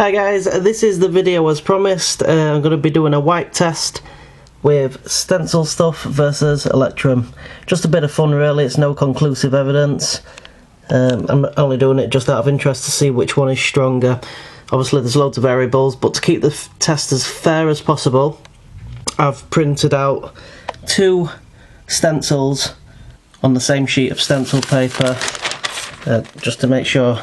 Hi guys, this is the video as promised. I'm going to be doing a wipe test with Stencil Stuff versus Electrum. Just a bit of fun really, it's no conclusive evidence. I'm only doing it just out of interest to see which one is stronger. Obviously there's loads of variables, but to keep the test as fair as possible, I've printed out two stencils on the same sheet of stencil paper, just to make sure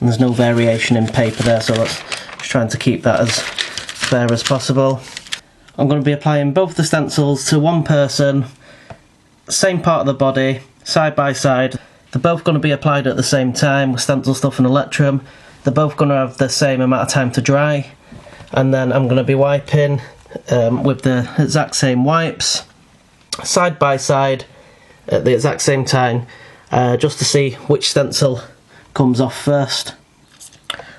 there's no variation in paper there, so that's just trying to keep that as fair as possible. I'm going to be applying both the stencils to one person, same part of the body, side by side. They're both going to be applied at the same time with Stencil Stuff and Electrum. They're both going to have the same amount of time to dry, and then I'm going to be wiping with the exact same wipes, side by side at the exact same time, just to see which stencil comes off first.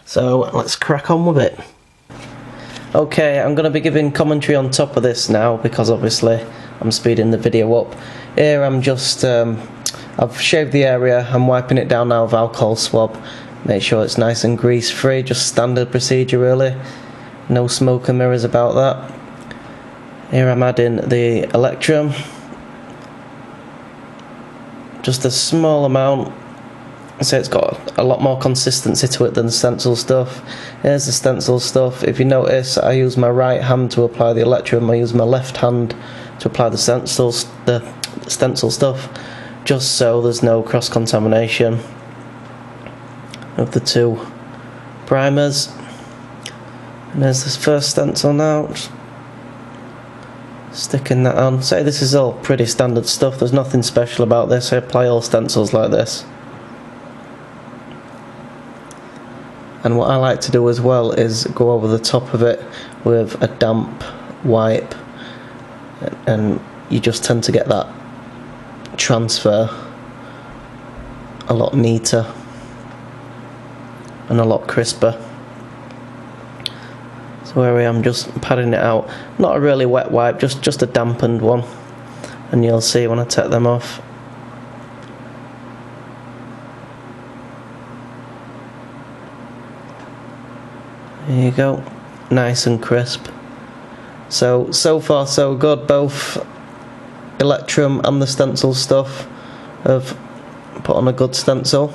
So let's crack on with it. Okay, I'm going to be giving commentary on top of this now because obviously I'm speeding the video up. Here I'm just, I've shaved the area, I'm wiping it down now with alcohol swab. Make sure it's nice and grease free, just standard procedure really. No smoke and mirrors about that. Here I'm adding the Electrum. Just a small amount. So it's got a lot more consistency to it than the Stencil Stuff. Here's the Stencil Stuff. If you notice, I use my right hand to apply the Electrum, I use my left hand to apply the Stencil Stuff, just so there's no cross-contamination of the two primers. And there's this first stencil now, just sticking that on. So this is all pretty standard stuff, there's nothing special about this. I apply all stencils like this. And what I like to do as well is go over the top of it with a damp wipe, and you just tend to get that transfer a lot neater and a lot crisper. So here I am just patting it out, not a really wet wipe, just a dampened one, and you'll see when I take them off. There you go, nice and crisp. So far so good, both Electrum and the Stencil Stuff have put on a good stencil.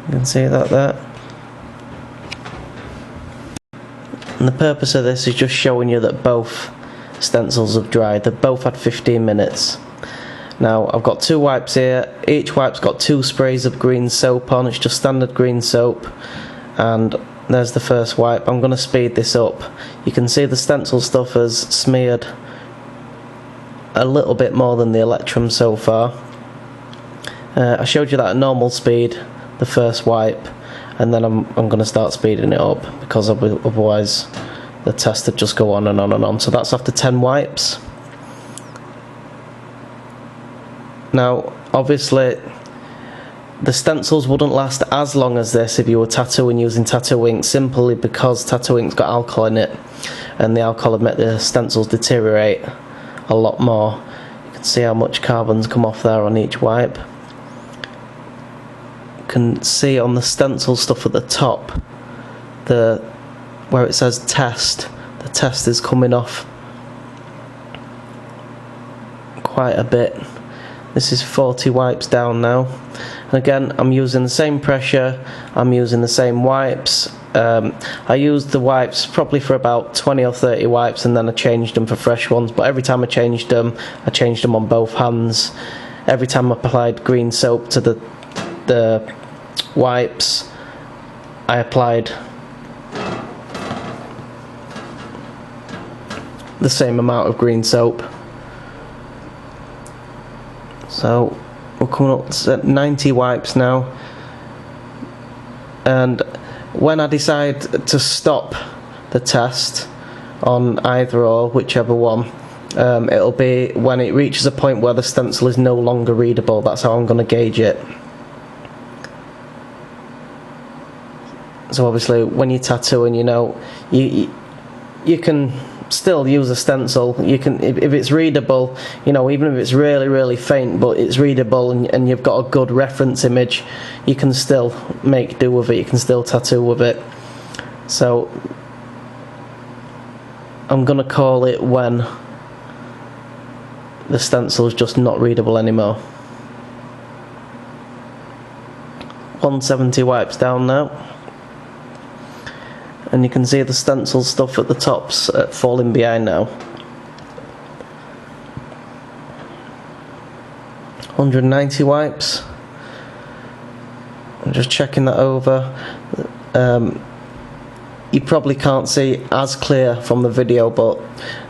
You can see that there. And the purpose of this is just showing you that both stencils have dried. They've both had 15 minutes. Now I've got two wipes here. Each wipe's got two sprays of green soap on. It's just standard green soap. And there's the first wipe. I'm going to speed this up. You can see the Stencil Stuff has smeared a little bit more than the Electrum so far. I showed you that at normal speed, the first wipe, and then I'm going to start speeding it up because otherwise the test would just go on and on and on. So that's after 10 wipes. Now obviously the stencils wouldn't last as long as this if you were tattooing using tattoo ink, simply because tattoo ink's got alcohol in it, and the alcohol would make the stencils deteriorate a lot more. You can see how much carbon's come off there on each wipe. You can see on the Stencil Stuff at the top, where it says test, the test is coming off quite a bit. This is 40 wipes down now, and again I'm using the same pressure, I'm using the same wipes. I used the wipes probably for about 20 or 30 wipes, and then I changed them for fresh ones, but every time I changed them on both hands. Every time I applied green soap to the wipes, I applied the same amount of green soap. So we're coming up to 90 wipes now, and when I decide to stop the test on either or, whichever one, it'll be when it reaches a point where the stencil is no longer readable. That's how I'm going to gauge it. So obviously when you're tattooing, you know, you can still use a stencil. You can, if it's readable, you know, even if it's really faint, but it's readable and you've got a good reference image, you can still make do with it, you can still tattoo with it. So I'm gonna call it when the stencil's just not readable anymore. 170 wipes down now, and you can see the stencil stuff at the top's falling behind now. 190 wipes. I'm just checking that over. You probably can't see as clear from the video, but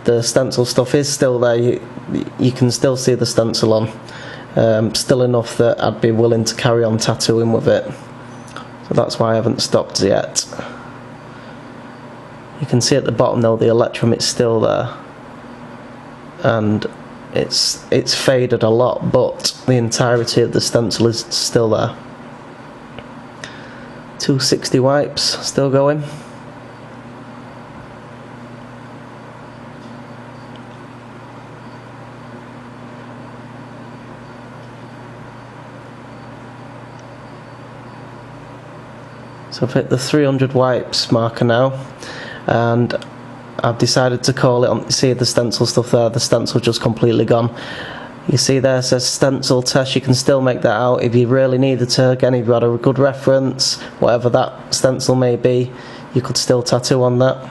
the stencil stuff is still there. You can still see the stencil on. Still enough that I'd be willing to carry on tattooing with it. So that's why I haven't stopped yet. You can see at the bottom though, the Electrum, it's still there. And it's faded a lot, but the entirety of the stencil is still there. 260 wipes, still going. So I've hit the 300 wipes marker now, and I've decided to call it on. You see the stencil stuff there, the stencil's just completely gone. You see there it says Stencil Test. You can still make that out if you really needed to. Again, if you had a good reference, whatever that stencil may be, you could still tattoo on that.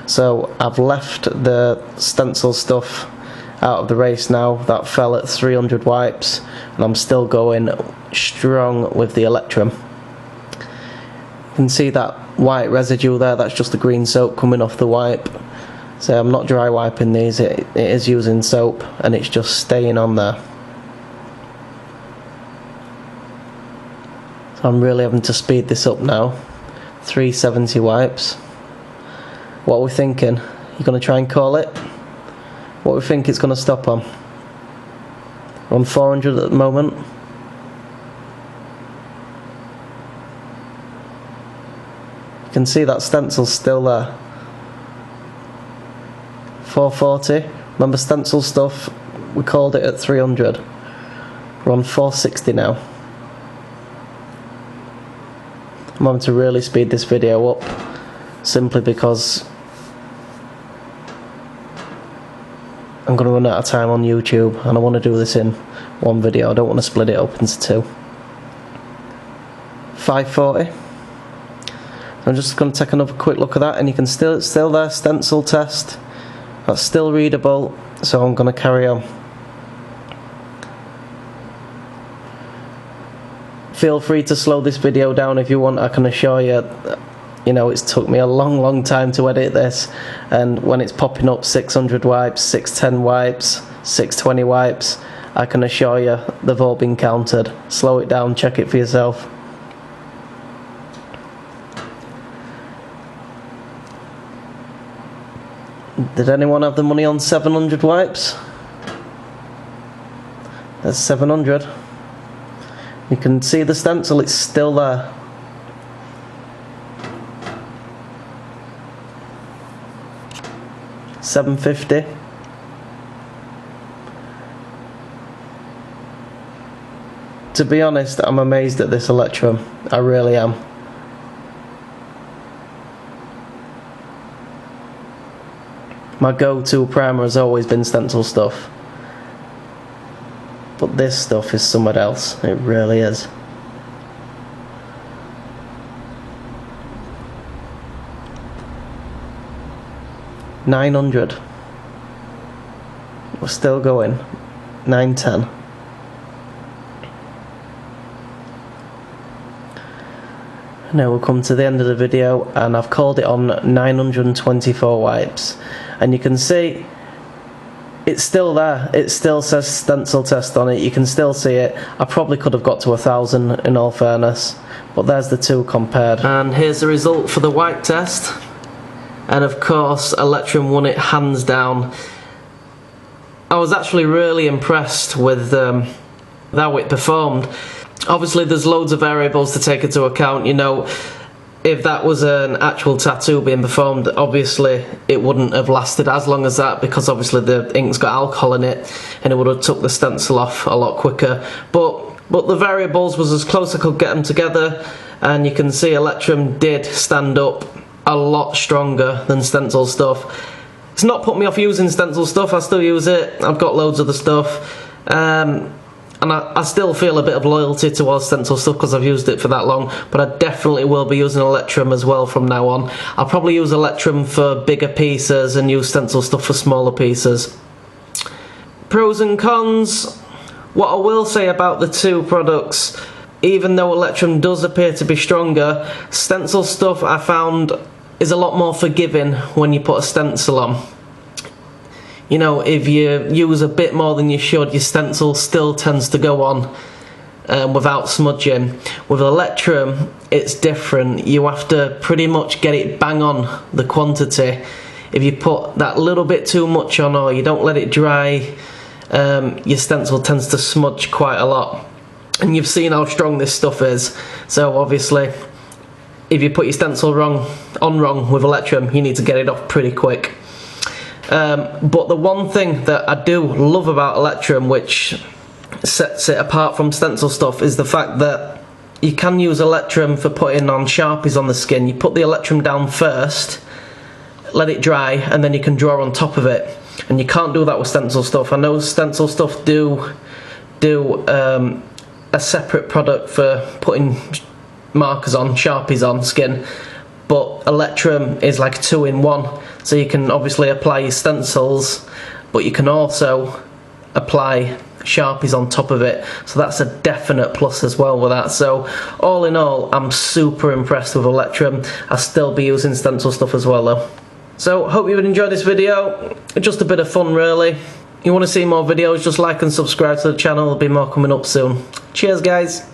So I've left the stencil stuff out of the race now. That fell at 300 wipes, and I'm still going strong with the Electrum. You can see that white residue there, that's just the green soap coming off the wipe. So I'm not dry wiping these, it is using soap, and it's just staying on there. So I'm really having to speed this up now. 370 wipes. What are we thinking? You going to try and call it? What do we think it's going to stop on? We're on 400 at the moment. You can see that stencil's still there. 440. Remember Stencil Stuff, we called it at 300. We're on 460 now. I'm having to really speed this video up, simply because I'm going to run out of time on YouTube, and I want to do this in one video. I don't want to split it up into two. 540. I'm just going to take another quick look at that, and you can still there, Stencil Test. That's still readable, so I'm going to carry on. Feel free to slow this video down if you want. I can assure you, you know, it's took me a long time to edit this, and when it's popping up 600 wipes, 610 wipes, 620 wipes, I can assure you they've all been counted. Slow it down, check it for yourself. Did anyone have the money on 700 wipes? There's 700. You can see the stencil, it's still there. $7.50. To be honest, I'm amazed at this Electrum. I really am. My go-to primer has always been Stencil Stuff, but this stuff is somewhere else. It really is. $900. We're still going. $910. Now we'll come to the end of the video, and I've called it on 924 wipes, and you can see it's still there. It still says Stencil Test on it. You can still see it. I probably could have got to 1,000 in all fairness, but there's the two compared. And here's the result for the wipe test, and of course Electrum won it hands down. I was actually really impressed with how it performed. Obviously there's loads of variables to take into account, you know. if that was an actual tattoo being performed, obviously it wouldn't have lasted as long as that, because obviously the ink's got alcohol in it and it would have took the stencil off a lot quicker. But the variables was as close as I could get them together, and you can see Electrum did stand up a lot stronger than Stencil Stuff. It's not put me off using Stencil Stuff, I still use it, I've got loads of the stuff. And I still feel a bit of loyalty towards Stencil Stuff because I've used it for that long, but I definitely will be using Electrum as well from now on. I'll probably use Electrum for bigger pieces and use Stencil Stuff for smaller pieces. Pros and cons. What I will say about the two products, even though Electrum does appear to be stronger, Stencil Stuff I found is a lot more forgiving when you put a stencil on. You know, if you use a bit more than you should, your stencil still tends to go on without smudging. With Electrum, it's different. You have to pretty much get it bang on the quantity. If you put that little bit too much on, or you don't let it dry, your stencil tends to smudge quite a lot. And you've seen how strong this stuff is. So obviously, if you put your stencil wrong with Electrum, you need to get it off pretty quick. But the one thing that I do love about Electrum, which sets it apart from Stencil Stuff, is the fact that you can use Electrum for putting on Sharpies on the skin. You put the Electrum down first, let it dry, and then you can draw on top of it. And you can't do that with Stencil Stuff. I know Stencil Stuff do a separate product for putting markers on, Sharpies on skin, but Electrum is like a 2-in-1. So you can obviously apply your stencils, but you can also apply Sharpies on top of it. So that's a definite plus as well with that. So all in all, I'm super impressed with Electrum. I'll still be using Stencil Stuff as well though. So hope you've enjoyed this video. Just a bit of fun really. You want to see more videos, just like and subscribe to the channel. There'll be more coming up soon. Cheers guys.